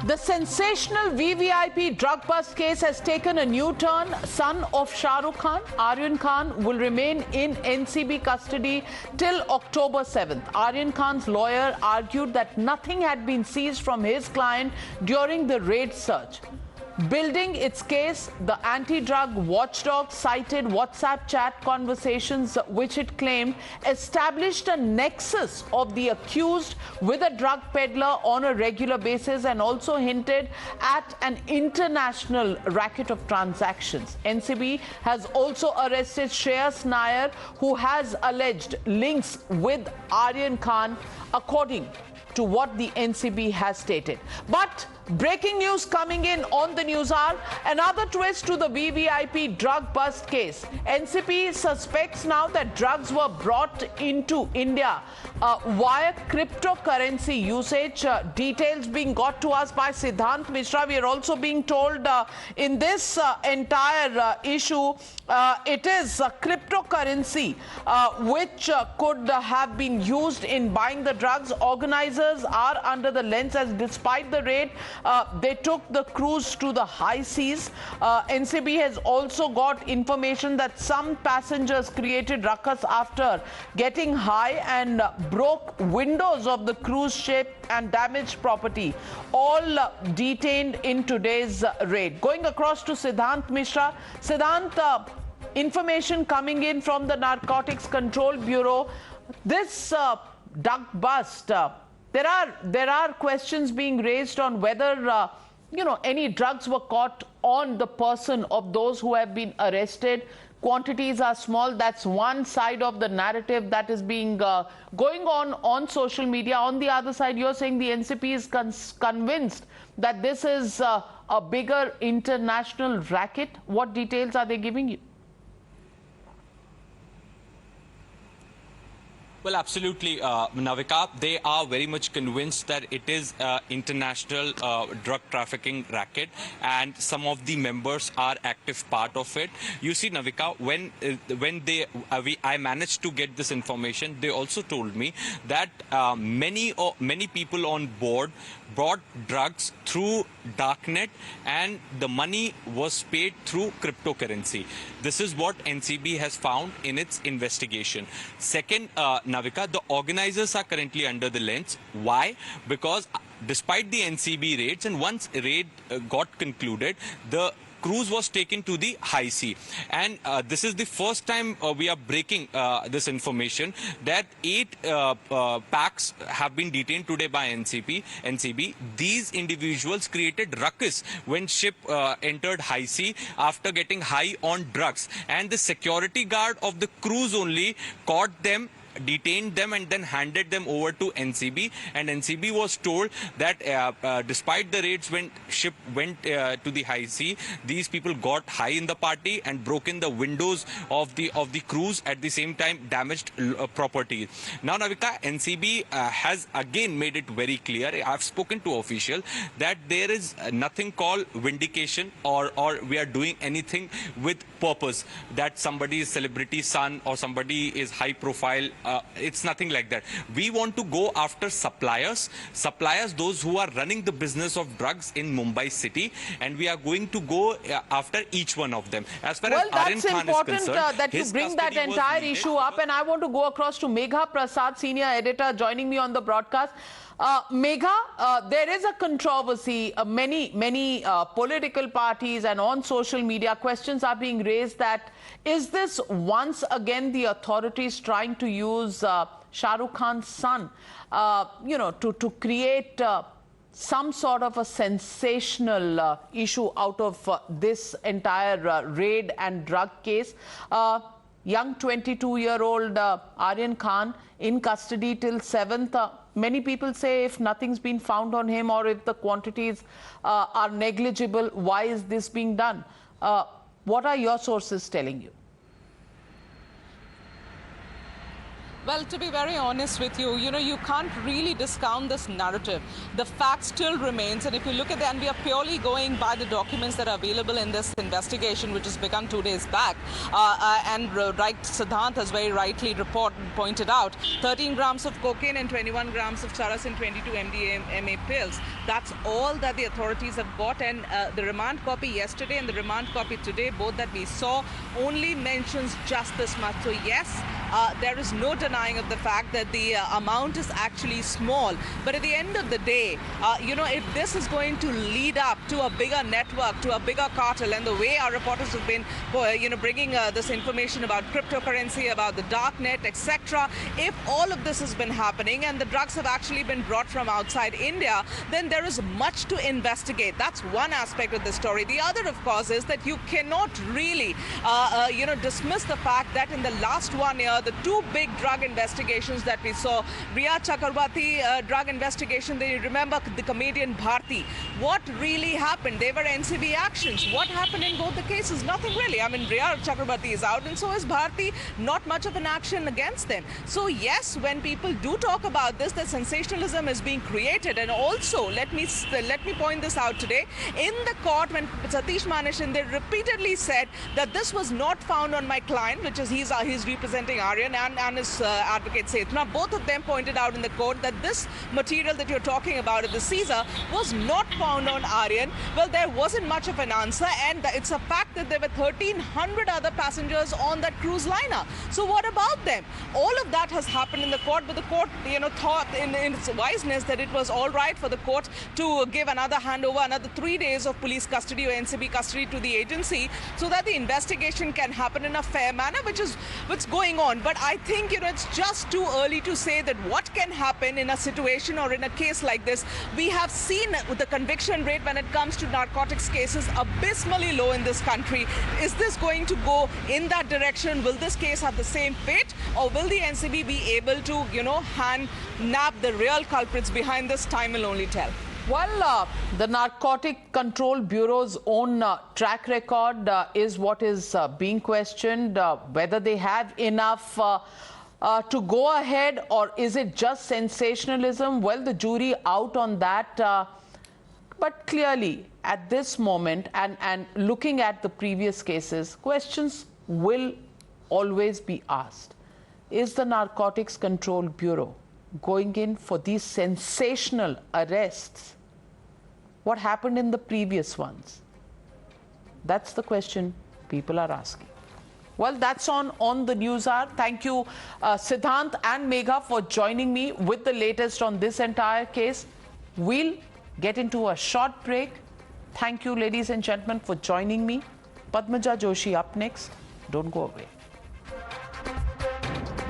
The sensational VVIP drug bust case has taken a new turn. Son of Shah Rukh Khan, Aryan Khan, will remain in NCB custody till October 7th. Aryan Khan's lawyer argued that nothing had been seized from his client during the raid search. Building its case, the anti-drug watchdog cited WhatsApp chat conversations which it claimed established a nexus of the accused with a drug peddler on a regular basis and also hinted at an international racket of transactions. NCB has also arrested Shreyas Nair, who has alleged links with Aryan Khan, according to what the NCB has stated. But breaking news coming in on the News Hour, another twist to the VVIP drug bust case. NCB suspects now that drugs were brought into India via cryptocurrency usage. Details being got to us by Siddhant Mishra. We are also being told in this entire issue, it is cryptocurrency which could have been used in buying the drugs. Organizers are under the lens as despite the raid, they took the cruise to the high seas. NCB has also got information that some passengers created ruckus after getting high and broke windows of the cruise ship and damaged property, all detained in today's raid. Going across to Siddhant Mishra. Siddhant, information coming in from the Narcotics Control Bureau. This drug bust, there are questions being raised on whether any drugs were caught on the person of those who have been arrested. Quantities are small. That's one side of the narrative that is being going on social media. On the other side, you're saying the NCP is convinced that this is a bigger international racket. What details are they giving you? Well, absolutely, Navika. They are very much convinced that it is international drug trafficking racket, and some of the members are active part of it. You see, Navika, when I managed to get this information, they also told me that many people on board bought drugs through darknet, and the money was paid through cryptocurrency. This is what NCB has found in its investigation. Second, Navika, the organizers are currently under the lens. Why? Because despite the NCB raids, and once raid got concluded, the cruise was taken to the high sea, and this is the first time we are breaking this information that 8 packs have been detained today by NCB. These individuals created ruckus when ship entered high sea after getting high on drugs, and the security guard of the cruise only caught them, detained them, and then handed them over to NCB. And NCB was told that despite the raids when ship went to the high sea, these people got high in the party and broken the windows of the cruise, at the same time damaged property. Now, Navika, NCB has again made it very clear. I've spoken to official that there is nothing called vindication or we are doing anything with purpose, that somebody is celebrity son or somebody is high profile. It's nothing like that. We want to go after suppliers, those who are running the business of drugs in Mumbai city, and we are going to go after each one of them. As far as Aryan Khan is concerned, that you bring that entire issue up, and I want to go across to Megha Prasad, senior editor, joining me on the broadcast. Megha, there is a controversy. Many political parties and on social media, questions are being raised that is this once again the authorities trying to use Shah Rukh Khan's son, to create some sort of a sensational issue out of this entire raid and drug case. Young 22-year-old Aryan Khan in custody till 7th. Many people say if nothing's been found on him or if the quantities are negligible, why is this being done? What are your sources telling you? Well, to be very honest with you, you can't really discount this narrative. The fact still remains, and if you look at and we are purely going by the documents that are available in this investigation, which has begun 2 days back, right, Siddhant has very rightly pointed out, 13 grams of cocaine and 21 grams of charas and 22 MDMA pills. That's all that the authorities have got, and the remand copy yesterday and the remand copy today, both that we saw, only mentions just this much. So yes, there is no denying of the fact that the amount is actually small. But at the end of the day, if this is going to lead up to a bigger network, to a bigger cartel, and the way our reporters have been, bringing this information about cryptocurrency, about the dark net, etc., if all of this has been happening and the drugs have actually been brought from outside India, then there is much to investigate. That's one aspect of the story. The other, of course, is that you cannot really, dismiss the fact that in the last 1 year, the two big drug investigations that we saw, Riya Chakrabarti drug investigation, they remember the comedian Bharti. What really happened? They were NCB actions. What happened in both the cases? Nothing really. I mean, Riya Chakrabarti is out and so is Bharti. Not much of an action against them. So yes, when people do talk about this, the sensationalism is being created. And also, let me point this out today. In the court, when Satish Manishan, they repeatedly said that this was not found on my client, which is he's representing Aryan and his advocate Setna. Both of them pointed out in the court that this material that you're talking about at the Caesar was not found on Aryan. Well, there wasn't much of an answer, and it's a fact that there were 1,300 other passengers on that cruise liner. So what about them? All of that has happened in the court, but the court, thought in its wiseness that it was all right for the court to give another handover, another 3 days of police custody or NCB custody to the agency, so that the investigation can happen in a fair manner, which is what's going on. But I think, it's just too early to say that what can happen in a situation or in a case like this. We have seen the conviction rate when it comes to narcotics cases abysmally low in this country. Is this going to go in that direction? Will this case have the same fate, or will the NCB be able to, nab the real culprits behind this? Time will only tell. Well, the Narcotic Control Bureau's own track record is what is being questioned, whether they have enough to go ahead, or is it just sensationalism? Well, the jury out on that. But clearly, at this moment, and looking at the previous cases, questions will always be asked. Is the Narcotics Control Bureau going in for these sensational arrests? What happened in the previous ones? That's the question people are asking. Well, that's on the News Hour. Thank you, Siddhant and Megha, for joining me with the latest on this entire case. We'll get into a short break. Thank you, ladies and gentlemen, for joining me. Padmaja Joshi up next. Don't go away.